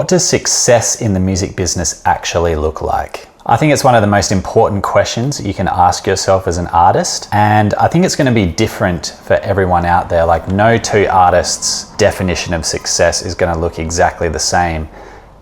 What does success in the music business actually look like? I think it's one of the most important questions that you can ask yourself as an artist, and I think it's going to be different for everyone out there. Like, no two artists' definition of success is going to look exactly the same.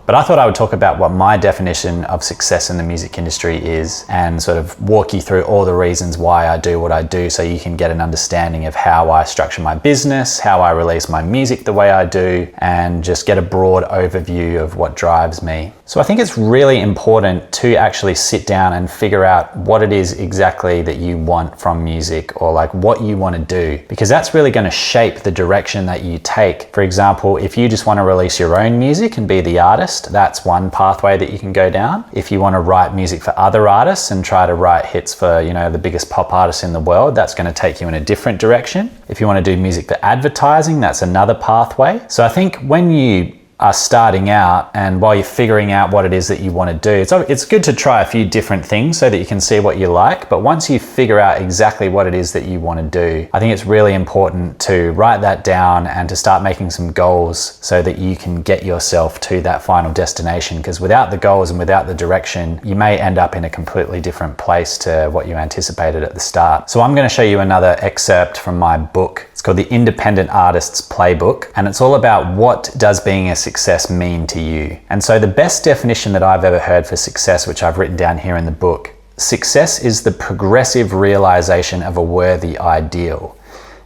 But I thought I would talk about what my definition of success in the music industry is and sort of walk you through all the reasons why I do what I do, so you can get an understanding of how I structure my business, how I release my music the way I do, and just get a broad overview of what drives me. So I think it's really important to actually sit down and figure out what it is exactly that you want from music, or like what you want to do, because that's really going to shape the direction that you take. For example, if you just want to release your own music and be the artist, that's one pathway that you can go down. If you want to write music for other artists and try to write hits for, the biggest pop artists in the world, that's going to take you in a different direction. If you want to do music for advertising, that's another pathway. So I think when you are starting out and while you're figuring out what it is that you want to do, it's good to try a few different things so that you can see what you like. But once you figure out exactly what it is that you want to do, I think it's really important to write that down and to start making some goals so that you can get yourself to that final destination. Because without the goals and without the direction, you may end up in a completely different place to what you anticipated at the start. So I'm going to show you another excerpt from my book. It's called The Independent Artist's Playbook, and it's all about what does being a success mean to you. And so the best definition that I've ever heard for success, which I've written down here in the book: success is the progressive realization of a worthy ideal.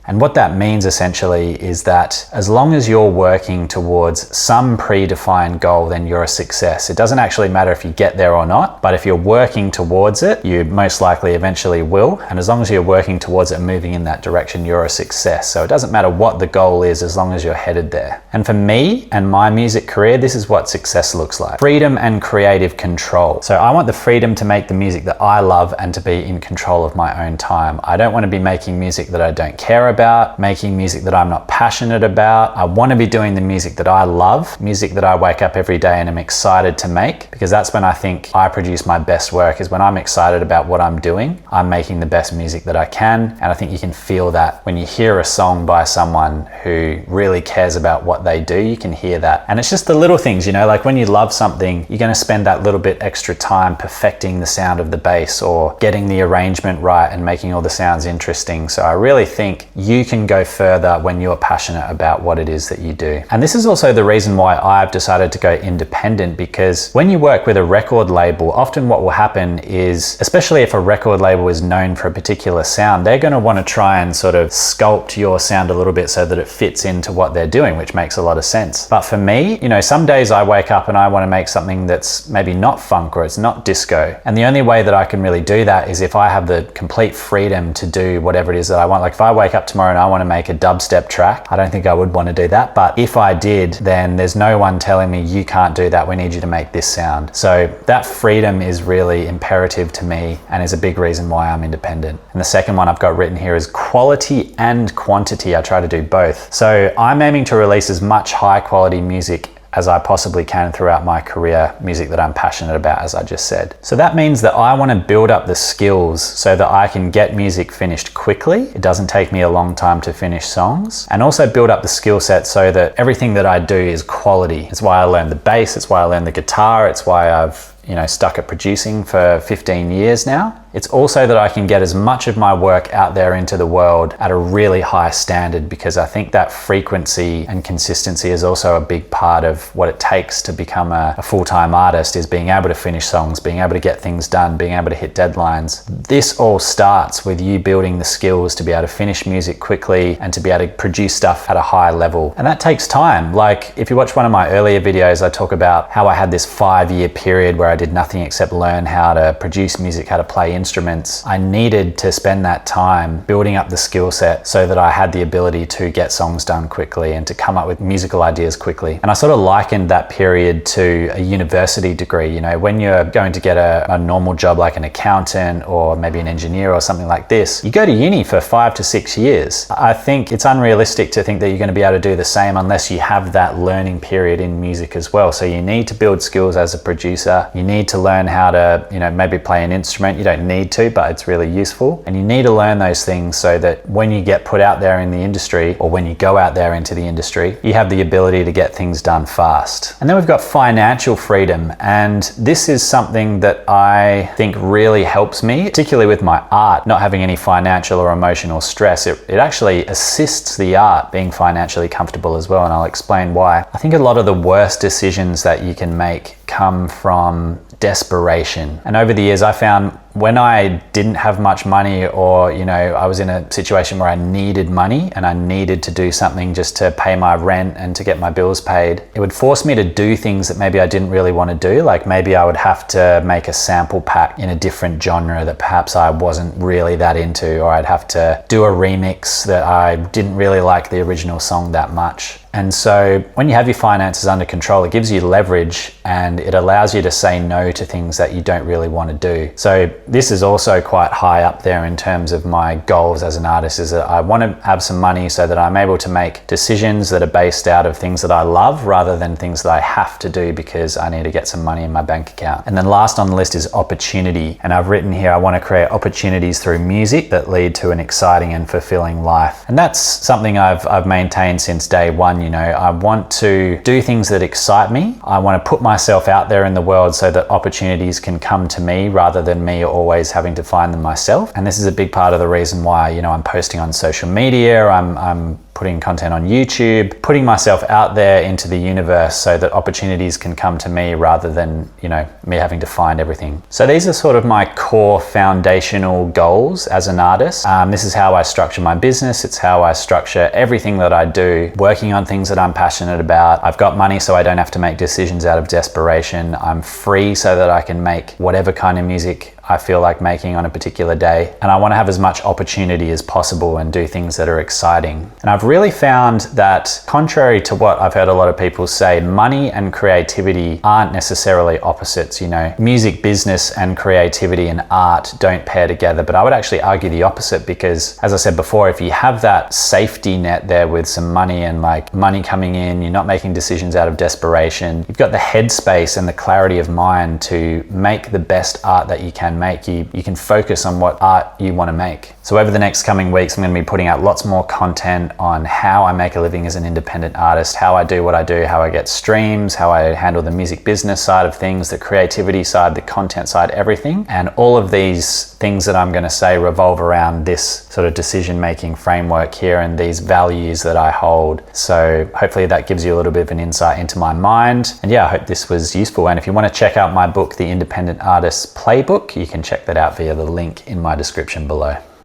And what that means essentially is that as long as you're working towards some predefined goal, then you're a success. It doesn't actually matter if you get there or not, but if you're working towards it, you most likely eventually will. And as long as you're working towards it and moving in that direction, you're a success. So it doesn't matter what the goal is as long as you're headed there. And for me and my music career, this is what success looks like: freedom and creative control. So I want the freedom to make the music that I love and to be in control of my own time. I don't want to be making music that I don't care about, making music that I'm not passionate about. I want to be doing the music that I love, music that I wake up every day and am excited to make, because that's when I think I produce my best work, is when I'm excited about what I'm doing. I'm making the best music that I can, and I think you can feel that when you hear a song by someone who really cares about what they do. You can hear that. And it's just the little things, like when you love something, you're going to spend that little bit extra time perfecting the sound of the bass or getting the arrangement right and making all the sounds interesting. So I really think you can go further when you're passionate about what it is that you do. And this is also the reason why I've decided to go independent, because when you work with a record label, often what will happen is, especially if a record label is known for a particular sound, they're going to want to try and sort of sculpt your sound a little bit so that it fits into what they're doing, which makes a lot of sense. But for me, some days I wake up and I want to make something that's maybe not funk or it's not disco. And the only way that I can really do that is if I have the complete freedom to do whatever it is that I want. Like if I wake up tomorrow and I want to make a dubstep track, I don't think I would want to do that. But if I did, then there's no one telling me you can't do that. We need you to make this sound. So that freedom is really imperative to me and is a big reason why I'm independent. And the second one I've got written here is quality and quantity. I try to do both. So I'm aiming to release as much high quality music as I possibly can throughout my career, music that I'm passionate about, as I just said. So that means that I want to build up the skills so that I can get music finished quickly. It doesn't take me a long time to finish songs, and also build up the skill set so that everything that I do is quality. It's why I learned the bass, it's why I learned the guitar, it's why I've stuck at producing for 15 years now. It's also that I can get as much of my work out there into the world at a really high standard, because I think that frequency and consistency is also a big part of what it takes to become a full-time artist, is being able to finish songs, being able to get things done, being able to hit deadlines. This all starts with you building the skills to be able to finish music quickly and to be able to produce stuff at a high level. And that takes time. Like if you watch one of my earlier videos, I talk about how I had this 5-year period where I did nothing except learn how to produce music, how to play instruments. I needed to spend that time building up the skill set so that I had the ability to get songs done quickly and to come up with musical ideas quickly. And I sort of likened that period to a university degree. When you're going to get a normal job like an accountant or maybe an engineer or something like this, you go to uni for 5 to 6 years. I think it's unrealistic to think that you're going to be able to do the same unless you have that learning period in music as well. So you need to build skills as a producer. You need to learn how to, maybe play an instrument. You don't need to, but it's really useful. And you need to learn those things so that when you get put out there in the industry, or when you go out there into the industry, you have the ability to get things done fast. And then we've got financial freedom. And this is something that I think really helps me, particularly with my art, not having any financial or emotional stress. It actually assists the art being financially comfortable as well. And I'll explain why. I think a lot of the worst decisions that you can make come from desperation. And over the years, I found when I didn't have much money, or, you know, I was in a situation where I needed money and I needed to do something just to pay my rent and to get my bills paid, it would force me to do things that maybe I didn't really want to do. Like maybe I would have to make a sample pack in a different genre that perhaps I wasn't really that into, or I'd have to do a remix that I didn't really like the original song that much. And so when you have your finances under control, it gives you leverage and it allows you to say no to things that you don't really want to do. So this is also quite high up there in terms of my goals as an artist, is that I want to have some money so that I'm able to make decisions that are based out of things that I love rather than things that I have to do because I need to get some money in my bank account. And then last on the list is opportunity. And I've written here, I want to create opportunities through music that lead to an exciting and fulfilling life. And that's something I've maintained since day one. You know, I want to do things that excite me. I want to put myself out there in the world so that opportunities can come to me rather than me always having to find them myself. And this is a big part of the reason why, you know, I'm posting on social media, I'm putting content on YouTube, putting myself out there into the universe so that opportunities can come to me rather than, you know, me having to find everything. So these are sort of my core foundational goals as an artist. This is how I structure my business. It's how I structure everything that I do, working on things that I'm passionate about. I've got money so I don't have to make decisions out of desperation. I'm free so that I can make whatever kind of music I feel like making on a particular day. And I want to have as much opportunity as possible and do things that are exciting. And I've really found that, contrary to what I've heard a lot of people say, money and creativity aren't necessarily opposites. You know, music business and creativity and art don't pair together, but I would actually argue the opposite, because as I said before, if you have that safety net there with some money and like money coming in, you're not making decisions out of desperation, you've got the headspace and the clarity of mind to make the best art that you can make. You can focus on what art you want to make. So over the next coming weeks, I'm going to be putting out lots more content on how I make a living as an independent artist, how I do what I do, how I get streams, how I handle the music business side of things, the creativity side, the content side, everything. And all of these things that I'm going to say revolve around this sort of decision-making framework here and these values that I hold. So hopefully that gives you a little bit of an insight into my mind. And yeah, I hope this was useful. And if you want to check out my book, The Independent Artist's Playbook, you can check that out via the link in my description below.